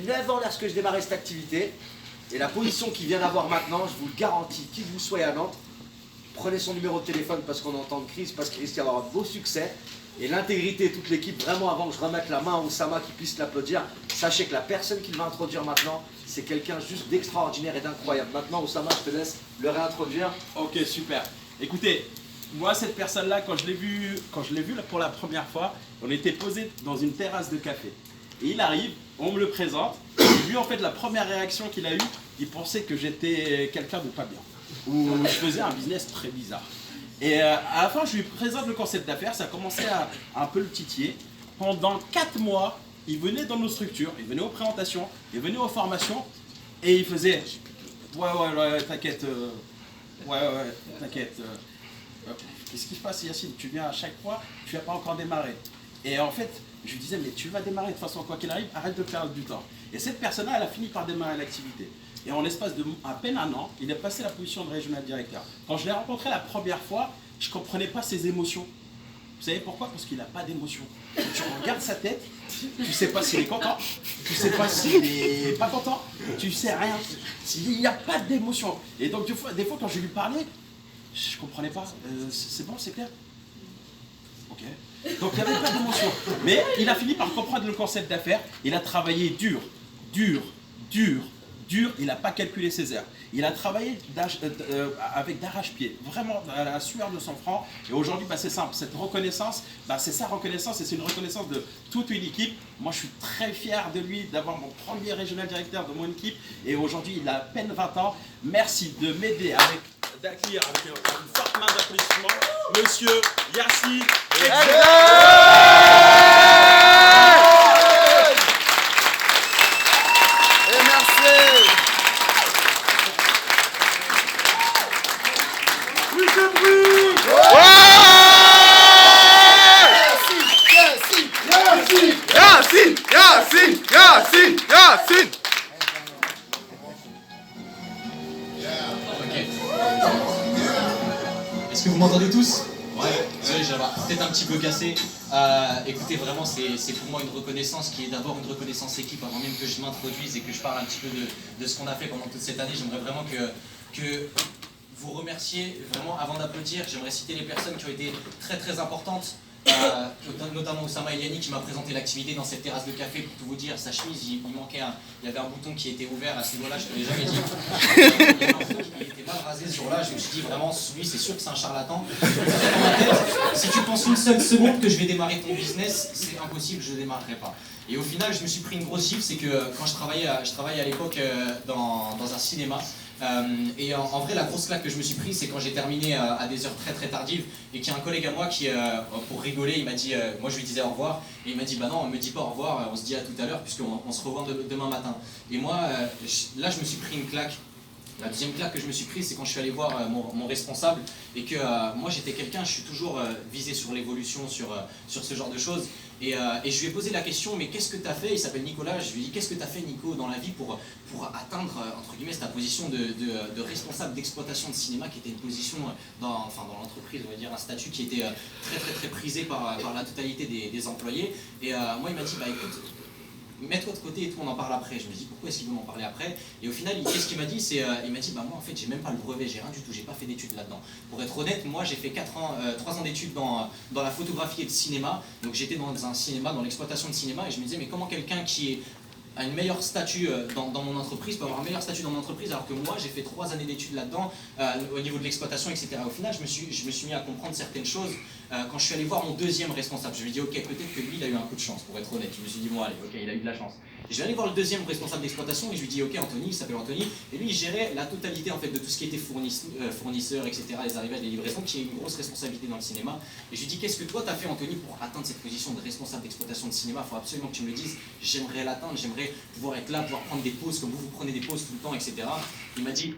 9 ans lorsque je démarrais cette activité, et la position qu'il vient d'avoir maintenant, je vous le garantis, qui que vous soyez à Nantes, prenez son numéro de téléphone parce qu'on est en temps de crise, parce qu'il risque d'y avoir un beau succès, et l'intégrité de toute l'équipe, vraiment avant que je remette la main à Oussama qui puisse l'applaudir, sachez que la personne qu'il va introduire maintenant, c'est quelqu'un juste d'extraordinaire et d'incroyable. Maintenant, Oussama, je te laisse le réintroduire. Ok, super. Écoutez, moi, cette personne-là, quand je l'ai vu pour la première fois, on était posé dans une terrasse de café. Et il arrive, on me le présente, et lui, en fait, la première réaction qu'il a eue, il pensait que j'étais quelqu'un de pas bien, ou je faisais un business très bizarre. Et à la fin, je lui présente le concept d'affaires, ça a commencé à un peu le titiller. Pendant 4 mois, il venait dans nos structures, il venait aux présentations, il venait aux formations, et il faisait « Ouais, t'inquiète, t'inquiète. Qu'est-ce qui se passe, Yacine? Tu viens à chaque fois, tu n'as pas encore démarré. » Et en fait, je lui disais « Mais tu vas démarrer de toute façon, quoi qu'il arrive, arrête de perdre du temps. » Et cette personne-là, elle a fini par démarrer l'activité. Et en l'espace de à peine un an, il a passé la position de régional directeur. Quand je l'ai rencontré la première fois, je ne comprenais pas ses émotions. Vous savez pourquoi? Parce qu'il n'a pas d'émotion. Tu regardes sa tête, tu ne sais pas s'il est content, tu ne sais pas s'il n'est pas content, tu ne sais rien. Il n'y a pas d'émotion. Et donc des fois quand je lui parlais, je ne comprenais pas. C'est bon, c'est clair? Ok. Donc il n'y avait pas d'émotion. Mais il a fini par comprendre le concept d'affaires. Il a travaillé dur. Il n'a pas calculé ses heures. Il a travaillé avec d'arrache-pied, vraiment à la sueur de son front. Et aujourd'hui, c'est simple, cette reconnaissance, c'est sa reconnaissance et c'est une reconnaissance de toute une équipe. Moi, je suis très fier de lui, d'avoir mon premier régional directeur de mon équipe. Et aujourd'hui, il a à peine 20 ans. Merci de m'aider d'accueillir avec une forte main d'applaudissement, monsieur Yacine. Yacine. Est-ce que vous m'entendez tous? Ouais, désolé, j'avais peut-être un petit peu cassé. Écoutez, vraiment, c'est pour moi une reconnaissance qui est d'abord une reconnaissance équipe, avant même que je m'introduise et que je parle un petit peu de ce qu'on a fait pendant toute cette année. J'aimerais vraiment que vous remerciez, vraiment, avant d'applaudir, j'aimerais citer les personnes qui ont été très très importantes. Notamment Oussama Eliani qui m'a présenté l'activité dans cette terrasse de café. Pour tout vous dire, sa chemise, il manquait il y avait un bouton qui était ouvert à ce niveau-là, je te l'ai jamais dit. Il était mal rasé ce jour-là, je me suis dit vraiment, lui c'est sûr que c'est un charlatan. Si tu penses une seule seconde que je vais démarrer ton business, c'est impossible, je ne démarrerai pas. Et au final, je me suis pris une grosse gifle, c'est que quand je travaillais à l'époque dans un cinéma. Et en vrai, la grosse claque que je me suis pris, c'est quand j'ai terminé à des heures très très tardives et qu'il y a un collègue à moi qui, pour rigoler, il m'a dit, moi je lui disais au revoir, et il m'a dit bah non, on me dit pas au revoir, on se dit à tout à l'heure puisqu'on se revoit demain matin. Et moi, là je me suis pris une claque. La deuxième claque que je me suis prise, c'est quand je suis allé voir mon responsable et que moi j'étais quelqu'un, je suis toujours visé sur l'évolution, sur ce genre de choses. Et je lui ai posé la question, mais qu'est-ce que tu as fait? Il s'appelle Nicolas, je lui ai dit, qu'est-ce que tu as fait Nico dans la vie pour atteindre, entre guillemets, ta position de responsable d'exploitation de cinéma, qui était une position dans l'entreprise, on va dire, un statut qui était très très très prisé par la totalité des employés. Et moi il m'a dit, bah écoute, mets-toi de côté et tout, on en parle après. Je me dis pourquoi est-ce qu'il veut m'en parler après? Et au final, qu'est-ce qu'il m'a dit? Il m'a dit bah moi en fait j'ai même pas le brevet, j'ai rien du tout, j'ai pas fait d'études là-dedans. Pour être honnête, moi j'ai fait 3 ans d'études dans la photographie et le cinéma. Donc j'étais dans un cinéma, dans l'exploitation de cinéma, et je me disais mais comment quelqu'un qui a une meilleure statut dans mon entreprise peut avoir un meilleur statut dans mon entreprise alors que moi j'ai fait 3 années d'études là-dedans au niveau de l'exploitation, etc. Au final je me suis mis à comprendre certaines choses quand je suis allé voir mon deuxième responsable. Je lui ai dit ok, peut-être que lui il a eu un coup de chance, pour être honnête. Je me suis dit bon allez, ok, il a eu de la chance. Et je vais aller voir le deuxième responsable d'exploitation et je lui dis ok Anthony, il s'appelle Anthony, et lui il gérait la totalité en fait de tout ce qui était fournisseurs, etc., les arrivages, les livraisons, qui est une grosse responsabilité dans le cinéma. Et je lui dis qu'est-ce que toi t'as fait Anthony pour atteindre cette position de responsable d'exploitation de cinéma? Il faut absolument que tu me le dises, j'aimerais l'atteindre, j'aimerais pouvoir être là, pouvoir prendre des pauses comme vous prenez des pauses tout le temps, etc. Il m'a dit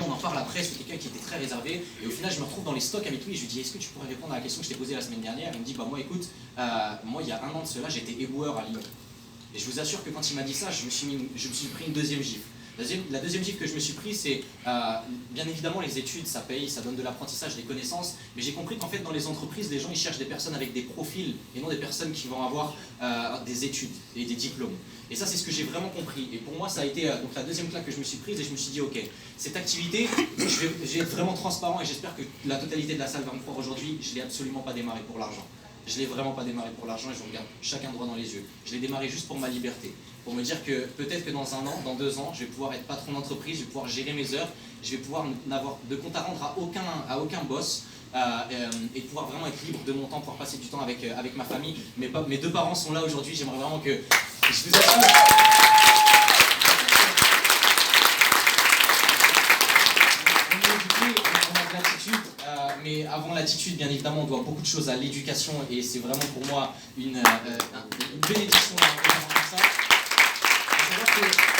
on en parle après, c'est quelqu'un qui était très réservé, et au final je me retrouve dans les stocks avec lui et je lui dis est-ce que tu pourrais répondre à la question que je t'ai posée la semaine dernière? Il me dit bah moi écoute, moi il y a 1 an de cela j'étais éboueur à Lyon. Et je vous assure que quand il m'a dit ça, je me suis pris une deuxième gifle. La deuxième gifle que je me suis pris, c'est bien évidemment les études, ça paye, ça donne de l'apprentissage, des connaissances, mais j'ai compris qu'en fait dans les entreprises, les gens ils cherchent des personnes avec des profils et non des personnes qui vont avoir des études et des diplômes. Et ça c'est ce que j'ai vraiment compris. Et pour moi ça a été donc la deuxième claque que je me suis prise et je me suis dit ok, cette activité, je vais être vraiment transparent et j'espère que la totalité de la salle va me croire aujourd'hui, je ne l'ai absolument pas démarré pour l'argent. Je ne l'ai vraiment pas démarré pour l'argent et je vous regarde chacun droit dans les yeux. Je l'ai démarré juste pour ma liberté. Pour me dire que peut-être que dans 1 an, dans 2 ans, je vais pouvoir être patron d'entreprise, je vais pouvoir gérer mes heures, je vais pouvoir n'avoir de compte à rendre à aucun boss et pouvoir vraiment être libre de mon temps, pouvoir passer du temps avec ma famille. Mes 2 parents sont là aujourd'hui, j'aimerais vraiment que je vous assure. Mais avant l'attitude, bien évidemment, on doit beaucoup de choses à l'éducation et c'est vraiment pour moi une bénédiction d'avoir comme ça.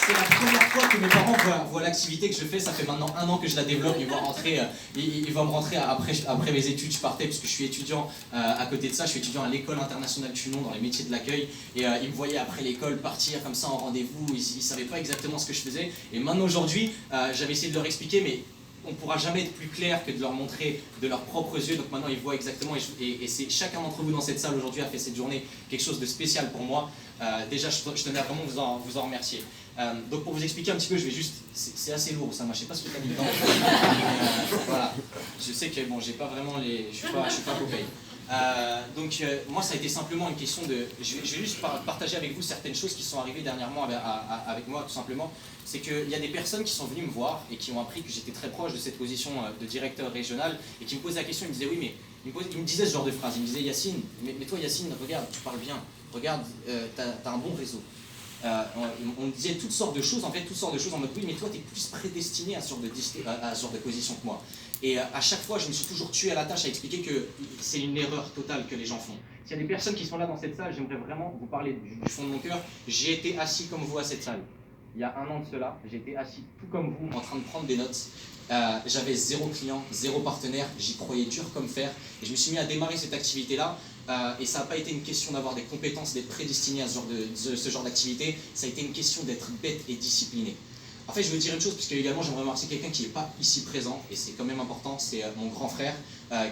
C'est la première fois que mes parents voient l'activité que je fais. Ça fait maintenant 1 an que je la développe. Ils vont me rentrer après mes études. Je partais parce que je suis étudiant à côté de ça. Je suis étudiant à l'école internationale Tunon dans les métiers de l'accueil. Et ils me voyaient après l'école partir comme ça en rendez-vous. Ils ne savaient pas exactement ce que je faisais. Et maintenant aujourd'hui, j'avais essayé de leur expliquer, mais on ne pourra jamais être plus clair que de leur montrer de leurs propres yeux. Donc maintenant ils voient exactement et c'est chacun d'entre vous dans cette salle aujourd'hui a fait cette journée quelque chose de spécial pour moi. Déjà je tenais à vraiment vous en remercier. Donc pour vous expliquer un petit peu, je vais juste, c'est assez lourd ça, moi je sais pas ce que tu as mis dedans. Voilà, je sais que bon j'ai pas vraiment je suis pas Popeye. Moi ça a été simplement une question de, je vais juste partager avec vous certaines choses qui sont arrivées dernièrement avec moi tout simplement. C'est qu'il y a des personnes qui sont venues me voir et qui ont appris que j'étais très proche de cette position de directeur régional et qui me posaient la question, ils me disaient oui mais, ils me disaient ce genre de phrase, ils me disaient Yacine, mais toi Yacine, regarde, tu parles bien, regarde, t'as un bon réseau. On me disait toutes sortes de choses, en mode oui mais toi t'es plus prédestiné à ce genre de position que moi. Et à chaque fois je me suis toujours tué à la tâche à expliquer que c'est une erreur totale que les gens font. S'il y a des personnes qui sont là dans cette salle, j'aimerais vraiment vous parler du fond de mon cœur. J'ai été assis comme vous à cette salle. Il y a 1 an de cela, j'étais assis tout comme vous en train de prendre des notes. J'avais 0 client, 0 partenaire, j'y croyais dur comme fer. Et je me suis mis à démarrer cette activité-là. Et ça n'a pas été une question d'avoir des compétences, d'être prédestiné à ce genre d'activité. Ça a été une question d'être bête et discipliné. En fait, je veux dire une chose, puisque également j'aimerais remercier quelqu'un qui n'est pas ici présent, et c'est quand même important, c'est mon grand frère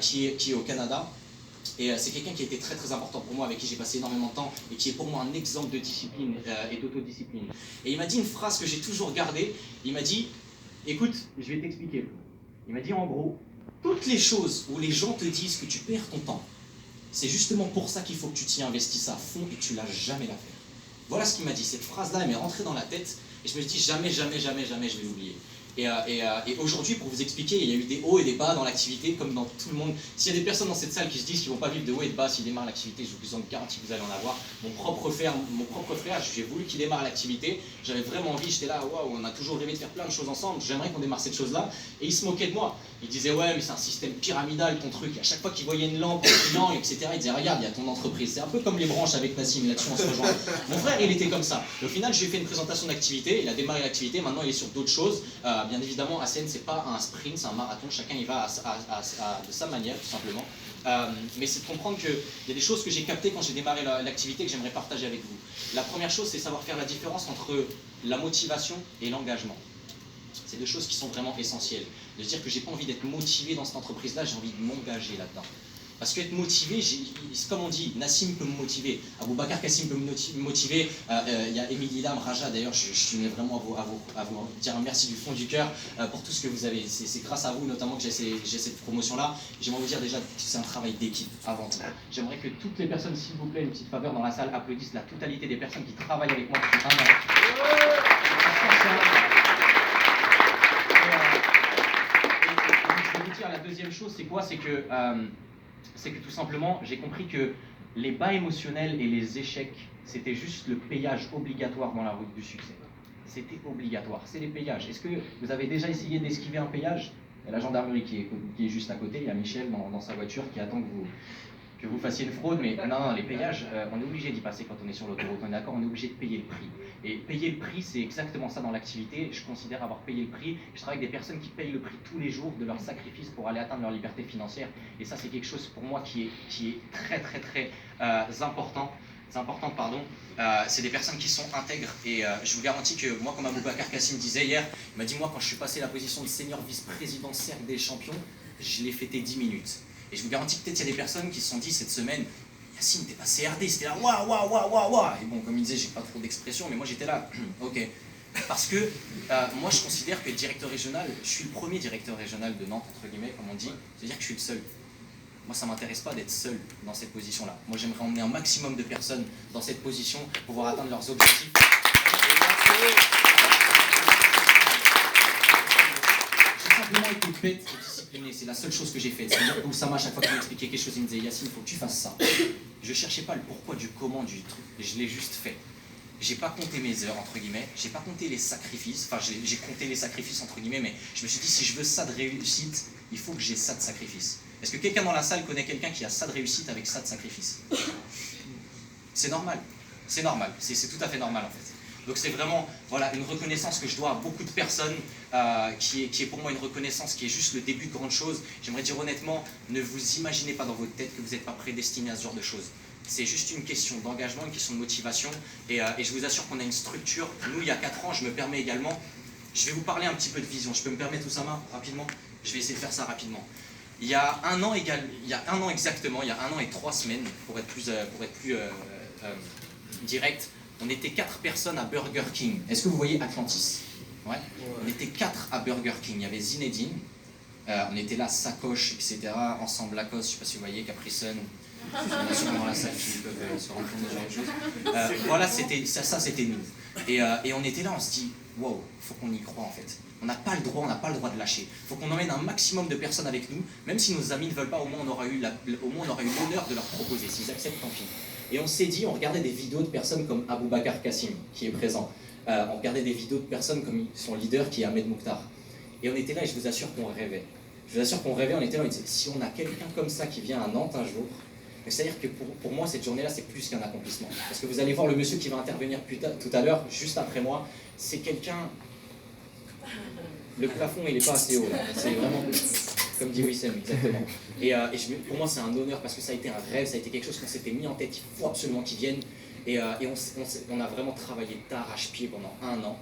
qui est au Canada. Et c'est quelqu'un qui a été très très important pour moi, avec qui j'ai passé énormément de temps, et qui est pour moi un exemple de discipline et d'autodiscipline. Et il m'a dit une phrase que j'ai toujours gardée, il m'a dit, écoute, je vais t'expliquer. Il m'a dit en gros, toutes les choses où les gens te disent que tu perds ton temps, c'est justement pour ça qu'il faut que tu t'y investisses à fond et que tu ne l'as jamais la faire. Voilà ce qu'il m'a dit, cette phrase-là, elle m'est rentrée dans la tête, et je me suis dit jamais, jamais, jamais, jamais je vais l'oublier. Et aujourd'hui, pour vous expliquer, il y a eu des hauts et des bas dans l'activité, comme dans tout le monde. S'il y a des personnes dans cette salle qui se disent qu'ils ne vont pas vivre de hauts et de bas s'ils démarrent l'activité, je vous en garantis que vous allez en avoir. Mon propre frère, j'ai voulu qu'il démarre l'activité. J'avais vraiment envie, j'étais là, waouh, on a toujours rêvé de faire plein de choses ensemble, j'aimerais qu'on démarre cette chose-là. Et il se moquait de moi. Il disait, ouais, mais c'est un système pyramidal ton truc. Et à chaque fois qu'il voyait une lampe, un client, etc., il disait, regarde, il y a ton entreprise. C'est un peu comme les branches avec Nassim, là-dessus on se rejoint. Mon frère, il était comme ça. Et au final, je lui ai fait une présentation d'activité, il a démarré l'activité, maintenant il est sur d'autres choses. Bien évidemment, ACN, c'est pas un sprint, c'est un marathon, chacun y va de sa manière, tout simplement. Mais c'est de comprendre qu'il y a des choses que j'ai captées quand j'ai démarré l'activité que j'aimerais partager avec vous. La première chose, c'est savoir faire la différence entre la motivation et l'engagement. C'est 2 choses qui sont vraiment essentielles. De se dire que j'ai pas envie d'être motivé dans cette entreprise-là, j'ai envie de m'engager là-dedans. Parce qu'être motivé, comme on dit, Nassim peut me motiver, Aboubacar Kassim peut me motiver, il y a Émilie Lam, Raja, d'ailleurs, je tenais vraiment à vous dire un merci du fond du cœur pour tout ce que vous avez. C'est grâce à vous notamment que j'ai cette promotion-là. J'aimerais vous dire déjà que c'est un travail d'équipe avant tout. J'aimerais que toutes les personnes, s'il vous plaît, une petite faveur dans la salle, applaudissent la totalité des personnes qui travaillent avec moi depuis 1 an. Je vais vous dire la deuxième chose, c'est quoi? C'est que tout simplement, j'ai compris que les bas émotionnels et les échecs, c'était juste le payage obligatoire dans la route du succès. C'était obligatoire, c'est les payages. Est-ce que vous avez déjà essayé d'esquiver un péage? Il y a la gendarmerie qui est juste à côté, il y a Michel dans sa voiture qui attend que vous fassiez une fraude, mais non, les payages, on est obligé d'y passer quand on est sur l'autoroute, on est d'accord, on est obligé de payer le prix. Et payer le prix, c'est exactement ça dans l'activité. Je considère avoir payé le prix. Je travaille avec des personnes qui payent le prix tous les jours de leur sacrifice pour aller atteindre leur liberté financière. Et ça, c'est quelque chose pour moi qui est très, très, très important. pardon, c'est des personnes qui sont intègres et je vous garantis que moi, comme Aboubacar Kassim disait hier, il m'a dit moi quand je suis passé à la position de senior vice-président cercle des champions, je l'ai fêté 10 minutes. Et je vous garantis que peut-être il y a des personnes qui se sont dit cette semaine, Yacine, t'es pas CRD, c'était là, waouh, waouh, waouh, waouh, waouh. Et bon, comme il disait, j'ai pas trop d'expression, mais moi j'étais là, ok. Parce que moi je considère que directeur régional, je suis le premier directeur régional de Nantes, entre guillemets, comme on dit, c'est-à-dire que je suis le seul. Moi, ça ne m'intéresse pas d'être seul dans cette position-là. Moi, j'aimerais emmener un maximum de personnes dans cette position pour pouvoir atteindre leurs objectifs. J'ai simplement été bête et discipliné. C'est la seule chose que j'ai faite. C'est-à-dire que Oussama, à chaque fois qu'il m'expliquait quelque chose, il me disait « Yacine, il faut que tu fasses ça ». Je ne cherchais pas le pourquoi du comment du truc. Je l'ai juste fait. J'ai pas compté mes heures, entre guillemets. J'ai pas compté les sacrifices. Enfin, j'ai compté les sacrifices, entre guillemets, mais je me suis dit, si je veux ça de réussite, il faut que j'ai ça de sacrifice. Est-ce que quelqu'un dans la salle connaît quelqu'un qui a ça de réussite avec ça de sacrifice? C'est normal. C'est normal. C'est tout à fait normal, en fait. Donc c'est vraiment voilà, une reconnaissance que je dois à beaucoup de personnes, qui est pour moi une reconnaissance qui est juste le début de grandes choses. J'aimerais dire honnêtement, ne vous imaginez pas dans votre tête que vous n'êtes pas prédestiné à ce genre de choses. C'est juste une question d'engagement, une question de motivation. Et je vous assure qu'on a une structure. Nous, il y a 4 ans, je me permets également, je vais vous parler un petit peu de vision. Je peux me permettre, Oussama, rapidement? Je vais essayer de faire ça rapidement. Il y a un an exactement, il y a 1 an et 3 semaines, pour être plus direct, on était 4 personnes à Burger King. Est-ce que vous voyez Atlantis? Ouais. On était 4 à Burger King. Il y avait Zinedine, on était là, Sacoche, etc. Ensemble Lacoste, je ne sais pas si vous voyez, Capri Sun. Il y en a sûrement dans la salle qui peuvent se rendre compte de ce genre de choses. Voilà, ça c'était nous. Et on était là, on se dit, wow, il faut qu'on y croit en fait. On n'a pas le droit de lâcher. Il faut qu'on emmène un maximum de personnes avec nous, même si nos amis ne veulent pas, au moins on aura eu l'honneur de leur proposer. S'ils acceptent, tant pis. Et on s'est dit, on regardait des vidéos de personnes comme Aboubacar Kassim, qui est présent. On regardait des vidéos de personnes comme son leader, qui est Ahmed Mokhtar. Et on était là, et je vous assure qu'on rêvait. Je vous assure qu'on rêvait, on était là, on disait, si on a quelqu'un comme ça qui vient à Nantes un jour, c'est-à-dire que pour moi, cette journée-là, c'est plus qu'un accomplissement. Parce que vous allez voir le monsieur qui va intervenir tout à l'heure, juste après moi, c'est quelqu'un... Le plafond, il n'est pas assez haut, là. C'est vraiment, comme dit Wissem, exactement. Pour moi, c'est un honneur parce que ça a été un rêve, ça a été quelque chose qu'on s'était mis en tête, il faut absolument qu'il vienne. Et on a vraiment travaillé d'arrache-pied pendant 1 an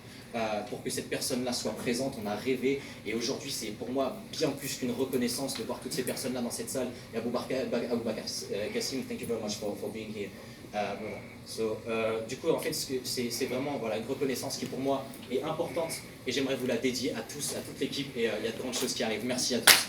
pour que cette personne-là soit présente, on a rêvé. Et aujourd'hui, c'est pour moi bien plus qu'une reconnaissance de voir toutes ces personnes-là dans cette salle. Et Aboubacar Kassim, thank you very much for being here. Du coup, en fait, c'est vraiment voilà, une reconnaissance qui pour moi est importante et j'aimerais vous la dédier à tous, à toute l'équipe et il y a de grandes choses qui arrivent. Merci à tous.